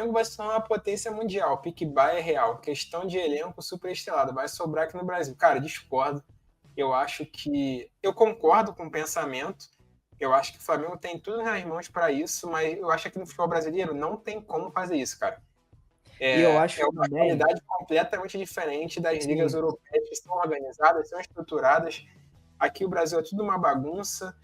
Flamengo vai se tornar uma potência mundial. Pique Bahia é real. Questão de elenco super estrelado. Vai sobrar aqui no Brasil. Cara, discordo. Eu acho que... Eu concordo com o pensamento. Eu acho que o Flamengo tem tudo nas mãos para isso, mas eu acho que no futebol brasileiro não tem como fazer isso, cara. E eu É acho uma também, qualidade completamente diferente das ligas sim, europeias, que são organizadas, são estruturadas. Aqui o Brasil é tudo uma bagunça.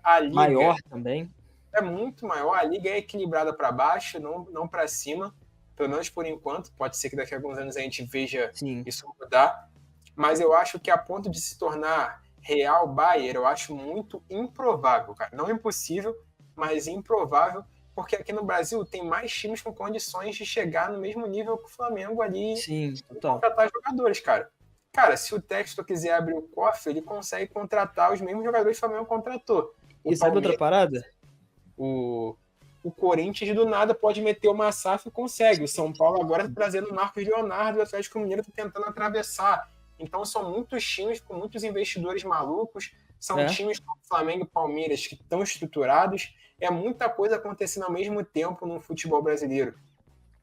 A liga maior também. é muito maior, a liga é equilibrada para baixo, não para cima, pelo menos por enquanto. Pode ser que daqui a alguns anos a gente veja Sim. isso mudar, mas eu acho que a ponto de se tornar Real Bayern, eu acho muito improvável, cara. Não impossível, mas improvável, porque aqui no Brasil tem mais times com condições de chegar no mesmo nível que o Flamengo ali Sim, e total. contratar jogadores, cara. Cara, se o Textor quiser abrir o cofre, ele consegue contratar os mesmos jogadores que o Flamengo contratou. O E sabe outra Palmeiras, parada? o Corinthians do nada pode meter uma SAF e consegue. O São Paulo agora está trazendo o Marcos Leonardo, o Atlético Mineiro está tentando atravessar. Então são muitos times com muitos investidores malucos, são É. times como Flamengo e Palmeiras que estão estruturados. É muita coisa acontecendo ao mesmo tempo no futebol brasileiro.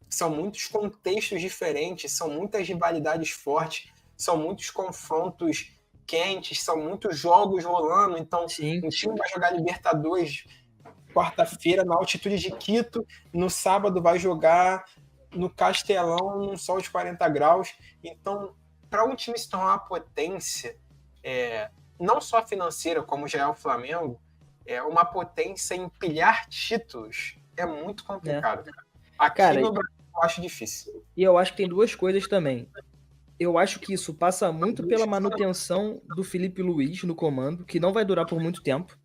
São muitos contextos diferentes, são muitas rivalidades fortes, são muitos confrontos quentes, são muitos jogos rolando. Então, Sim. um time vai jogar Libertadores quarta-feira na altitude de Quito, no sábado vai jogar no Castelão, num sol de 40 graus. Então, para um time se tornar uma potência, não só financeira, como já é o Flamengo, uma potência em empilhar títulos é muito complicado. Aqui Cara, no Brasil eu acho difícil. e eu acho que tem duas coisas também. Eu acho que isso passa muito pela manutenção do Felipe Luiz no comando, que não vai durar por muito tempo.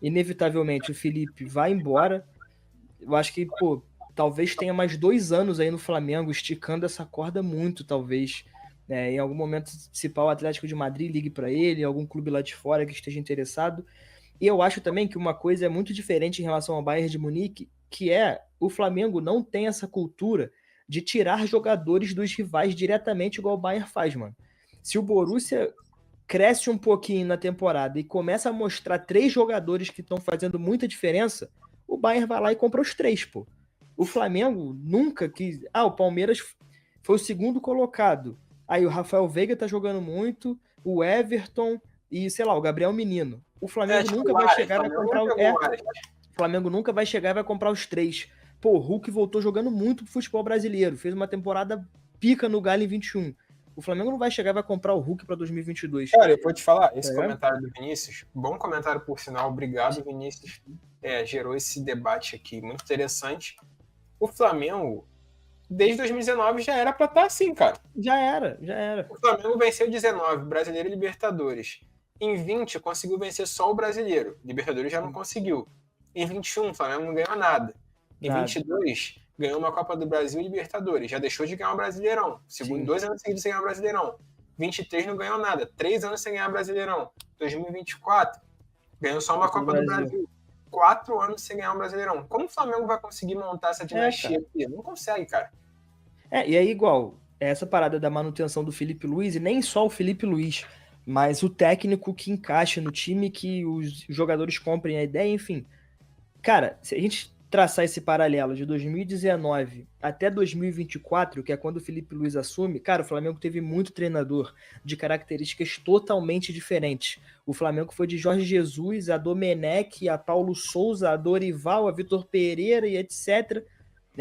Inevitavelmente o Felipe vai embora. Eu acho que, pô, talvez tenha mais 2 anos aí no Flamengo, esticando essa corda muito, talvez. Em algum momento, se pá, o Atlético de Madrid ligue para ele, algum clube lá de fora que esteja interessado. E eu acho também que uma coisa é muito diferente em relação ao Bayern de Munique, que é o Flamengo não tem essa cultura de tirar jogadores dos rivais diretamente igual o Bayern faz, mano. Se o Borussia cresce um pouquinho na temporada e começa a mostrar 3 jogadores que estão fazendo muita diferença, o Bayern vai lá e compra os 3, pô. O Flamengo nunca quis... o Palmeiras foi o segundo colocado. Aí o Rafael Veiga tá jogando muito, o Everton e, sei lá, o Gabriel Menino. O Flamengo Tipo, nunca o vai Ares, o chegar e vai Flamengo não comprar... pegou o Ares. O Flamengo nunca vai chegar e vai comprar os 3. Pô, o Hulk voltou jogando muito pro futebol brasileiro. Fez uma temporada pica no Galo em 21. O Flamengo não vai chegar e vai comprar o Hulk pra 2022. Cara, eu vou te falar, esse É? comentário do Vinícius, bom comentário por sinal, obrigado, Vinícius. Gerou esse debate aqui, muito interessante. O Flamengo, desde 2019, já era para estar assim, cara. Já era, já era. O Flamengo venceu 19, Brasileiro e Libertadores. Em 20, conseguiu vencer só o Brasileiro. Libertadores já não conseguiu. Em 21, o Flamengo não ganhou nada. Em Nada. 22, ganhou uma Copa do Brasil e Libertadores. Já deixou de ganhar o Brasileirão. Segundo, Sim. 2 anos seguidos sem ganhar o Brasileirão. 23 não ganhou nada. 3 anos sem ganhar o Brasileirão. 2024, ganhou só uma Copa do Brasil. 4 anos sem ganhar o Brasileirão. Como o Flamengo vai conseguir montar essa dinastia aqui? Não consegue, cara. E aí, igual, essa parada da manutenção do Felipe Luiz, e nem só o Felipe Luiz, mas o técnico que encaixa no time, que os jogadores comprem a ideia, enfim. Cara, se a gente traçar esse paralelo de 2019 até 2024, que é quando o Felipe Luiz assume, cara, o Flamengo teve muito treinador de características totalmente diferentes. O Flamengo foi de Jorge Jesus a Domenech, a Paulo Souza, a Dorival, a Vitor Pereira e etc.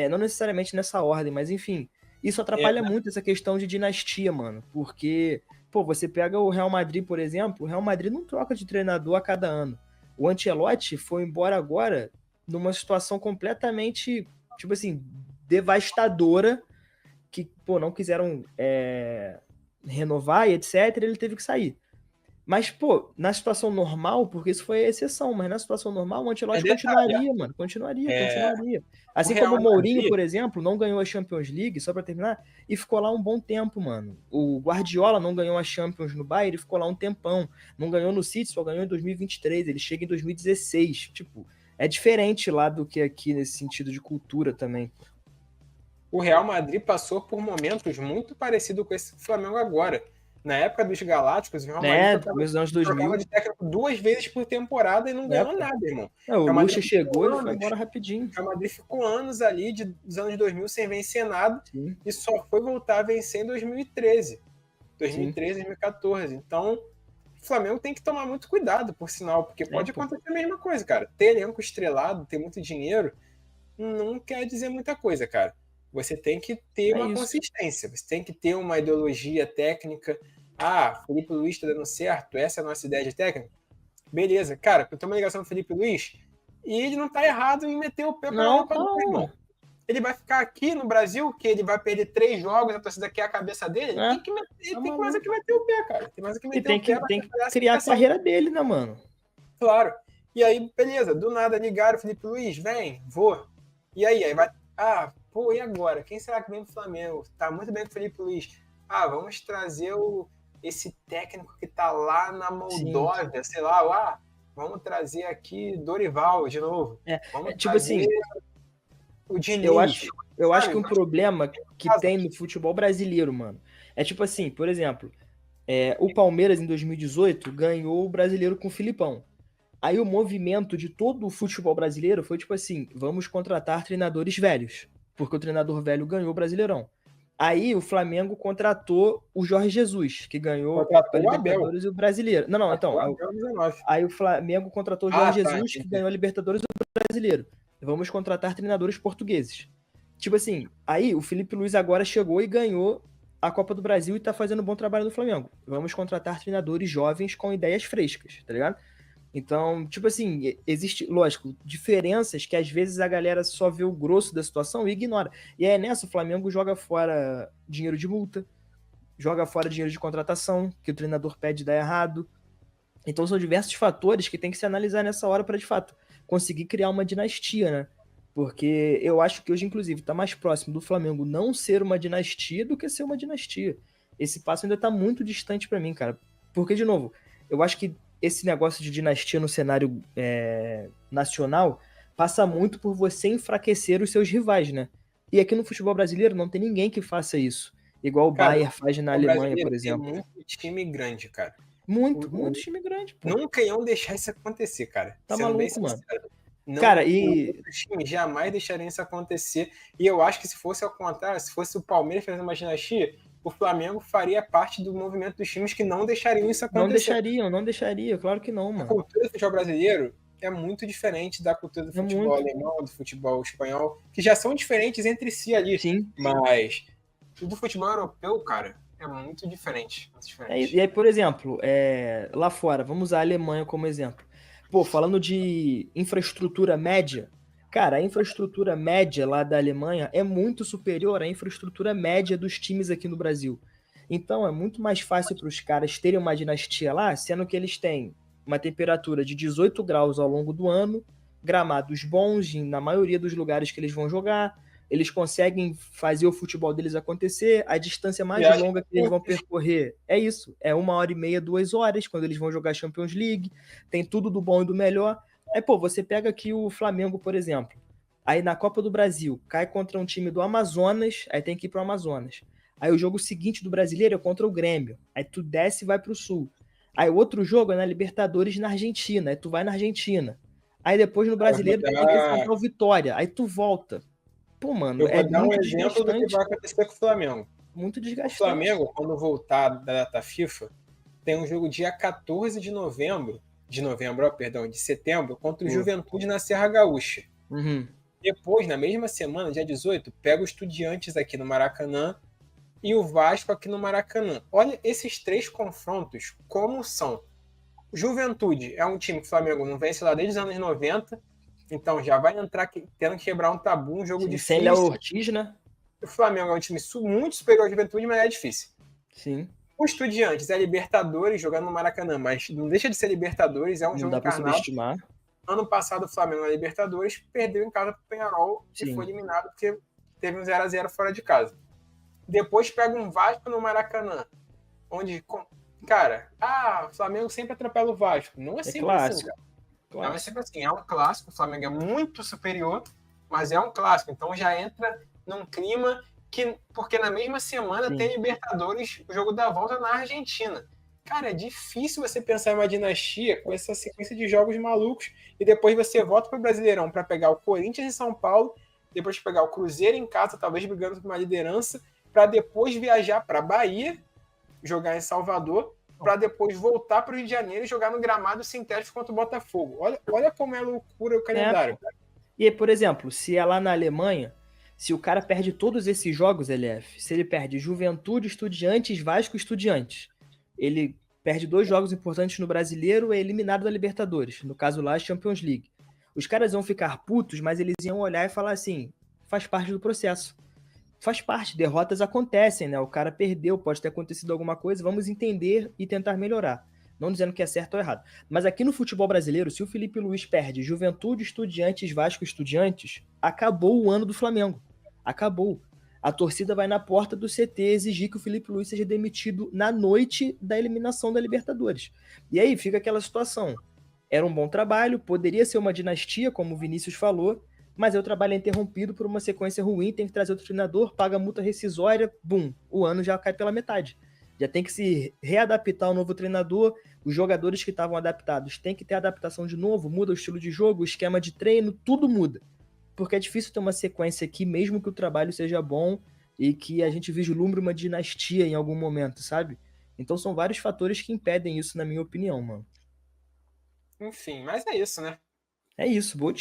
Não necessariamente nessa ordem, mas enfim. Isso atrapalha muito essa questão de dinastia, mano. Porque, pô, você pega o Real Madrid, por exemplo, o Real Madrid não troca de treinador a cada ano. O Ancelotti foi embora agora numa situação completamente, tipo assim, devastadora, que, pô, não quiseram renovar e etc, ele teve que sair. Mas, pô, na situação normal, porque isso foi a exceção, mas na situação normal o Ancelotti continuaria, mano, continuaria. Assim como o Mourinho, por exemplo, não ganhou a Champions League, só pra terminar, e ficou lá um bom tempo, mano. O Guardiola não ganhou a Champions no Bayern, ele ficou lá um tempão. Não ganhou no City, só ganhou em 2023, ele chega em 2016. Tipo, é diferente lá do que aqui nesse sentido de cultura também. O Real Madrid passou por momentos muito parecidos com esse Flamengo agora. Na época dos Galácticos, o Real Né? Madrid Começo dos anos trocava 2000. de técnico 2 vezes por temporada e não ganhou nada, irmão. Não, o Real Madrid Lucha ficou chegou e foi anos. embora rapidinho. O Real Madrid ficou anos ali, dos anos 2000, sem vencer nada, Sim. e só foi voltar a vencer em 2013. 2013, Sim. 2014. Então, o Flamengo tem que tomar muito cuidado, por sinal, porque pode pô. acontecer a mesma coisa, cara. Ter elenco estrelado, ter muito dinheiro, não quer dizer muita coisa, cara. Você tem que ter uma isso. consistência, você tem que ter uma ideologia técnica. Ah, Felipe Luiz tá dando certo, essa é a nossa ideia de técnico. Beleza, cara, eu tenho uma ligação com o Felipe Luiz e ele não tá errado em meter o pé pra Europa, não, irmão. Ele vai ficar aqui no Brasil, que ele vai perder 3 jogos, a torcida quer a cabeça dele. Tem que mais que meter o pé, cara. Tem mais que meter o pé. Tem que criar a carreira dele, né, mano? Claro. E aí, beleza, do nada ligaram o Felipe Luiz, vem, vou. E aí vai. Ah, pô, e agora? Quem será que vem pro Flamengo? Tá muito bem com o Felipe Luiz. Ah, vamos trazer esse técnico que tá lá na Moldóvia, sei lá. Vamos trazer aqui Dorival de novo. Vamos tipo trazer assim, o Diniz. Eu acho que um problema que tem no futebol brasileiro, mano, é tipo assim, por exemplo, o Palmeiras em 2018 ganhou o Brasileiro com o Filipão. Aí o movimento de todo o futebol brasileiro foi tipo assim, vamos contratar treinadores velhos, porque o treinador velho ganhou o Brasileirão. Aí o Flamengo contratou o Jorge Jesus, que ganhou a Libertadores e o Brasileiro. Não, então. Aí o Flamengo contratou o Jorge Jesus, que ganhou a Libertadores e o Brasileiro. Vamos contratar treinadores portugueses. Tipo assim, aí o Felipe Luiz agora chegou e ganhou a Copa do Brasil e tá fazendo um bom trabalho no Flamengo. Vamos contratar treinadores jovens com ideias frescas, tá ligado? Então, tipo assim, existe, lógico, diferenças que às vezes a galera só vê o grosso da situação e ignora. E aí nessa o Flamengo joga fora dinheiro de multa, joga fora dinheiro de contratação, que o treinador pede e dá errado. Então são diversos fatores que tem que se analisar nessa hora para, de fato, conseguir criar uma dinastia, né? Porque eu acho que hoje, inclusive, tá mais próximo do Flamengo não ser uma dinastia do que ser uma dinastia. Esse passo ainda tá muito distante para mim, cara. Porque, de novo, eu acho que esse negócio de dinastia no cenário nacional passa muito por você enfraquecer os seus rivais, né? E aqui no futebol brasileiro não tem ninguém que faça isso. Igual o Bayern faz na Alemanha, por exemplo. Tem muito time grande, cara. Muito time grande, pô. Nunca iam deixar isso acontecer, cara. Tá maluco, mano. Não, cara, e os times jamais deixariam isso acontecer. E eu acho que se fosse ao contrário, se fosse o Palmeiras fazendo uma dinastia, o Flamengo faria parte do movimento dos times que não deixariam isso acontecer. Não deixaria, claro que não, mano. A cultura do futebol brasileiro é muito diferente da cultura do futebol alemão, do futebol espanhol, que já são diferentes entre si ali. Sim. Mas do futebol europeu, cara, é muito diferente. Muito diferente. E aí, por exemplo, lá fora, vamos usar a Alemanha como exemplo. Pô, falando de infraestrutura média, cara, a infraestrutura média lá da Alemanha é muito superior à infraestrutura média dos times aqui no Brasil. Então é muito mais fácil para os caras terem uma dinastia lá, sendo que eles têm uma temperatura de 18 graus ao longo do ano, gramados bons na maioria dos lugares que eles vão jogar, eles conseguem fazer o futebol deles acontecer, a distância mais longa que eles vão percorrer é isso, é 1h30, 2 horas, quando eles vão jogar Champions League, tem tudo do bom e do melhor. Aí, pô, você pega aqui o Flamengo, por exemplo, aí na Copa do Brasil, cai contra um time do Amazonas, aí tem que ir pro Amazonas. Aí o jogo seguinte do Brasileiro é contra o Grêmio, aí tu desce e vai pro Sul. Aí o outro jogo é na Libertadores na Argentina, aí tu vai na Argentina. Aí depois no Brasileiro tu tem que enfrentar o Vitória, aí tu volta. Pô, mano, eu vou dar um exemplo do que vai acontecer com o Flamengo. Muito desgastante. O Flamengo, quando voltar da data FIFA, tem um jogo dia 14 de setembro, contra o Juventude na Serra Gaúcha. Uhum. Depois, na mesma semana, dia 18, pega o Estudiantes aqui no Maracanã e o Vasco aqui no Maracanã. Olha esses 3 confrontos como são. Juventude é um time que o Flamengo não vence lá desde os anos 90, então já vai entrar tendo que quebrar um tabu, um jogo difícil. Sem Léo Ortiz, né? O Flamengo é um time muito superior à Juventude, mas é difícil. Sim. O Estudiantes é Libertadores jogando no Maracanã, mas não deixa de ser Libertadores, é um jogo encarnado. Não dá pra subestimar. Ano passado o Flamengo na Libertadores perdeu em casa pro Peñarol e foi eliminado porque teve um 0x0 fora de casa. Depois pega um Vasco no Maracanã, onde, cara, o Flamengo sempre atropela o Vasco. Não é sempre assim, cara. Não é sempre assim. É um clássico, o Flamengo é muito superior, mas é um clássico. Então já entra num clima porque na mesma semana Sim. tem Libertadores, o jogo da volta na Argentina. Cara, é difícil você pensar em uma dinastia com essa sequência de jogos malucos e depois você volta para o Brasileirão para pegar o Corinthians em São Paulo, depois pegar o Cruzeiro em casa, talvez brigando por uma liderança, para depois viajar para Bahia, jogar em Salvador, para depois voltar para o Rio de Janeiro e jogar no gramado sintético contra o Botafogo. Olha como é loucura o calendário. E, por exemplo, se é lá na Alemanha, se o cara perde todos esses jogos, LF, se ele perde Juventude, Estudiantes, Vasco, Estudiantes, ele perde 2 jogos importantes no Brasileiro, é eliminado da Libertadores, no caso lá, a Champions League. Os caras vão ficar putos, mas eles iam olhar e falar assim, faz parte do processo. Faz parte, derrotas acontecem, né? O cara perdeu, pode ter acontecido alguma coisa, vamos entender e tentar melhorar. Não dizendo que é certo ou errado. Mas aqui no futebol brasileiro, se o Felipe Luiz perde Juventude, Estudiantes, Vasco, Estudiantes, acabou o ano do Flamengo. Acabou. A torcida vai na porta do CT exigir que o Felipe Luiz seja demitido na noite da eliminação da Libertadores. E aí fica aquela situação. Era um bom trabalho, poderia ser uma dinastia, como o Vinícius falou, mas aí o trabalho é interrompido por uma sequência ruim, tem que trazer outro treinador, paga multa rescisória, bum, o ano já cai pela metade. Já tem que se readaptar ao novo treinador, os jogadores que estavam adaptados têm que ter adaptação de novo, muda o estilo de jogo, o esquema de treino, tudo muda. Porque é difícil ter uma sequência aqui, mesmo que o trabalho seja bom e que a gente vislumbre uma dinastia em algum momento, sabe? Então são vários fatores que impedem isso, na minha opinião, mano. Enfim, mas é isso, né? É isso, boa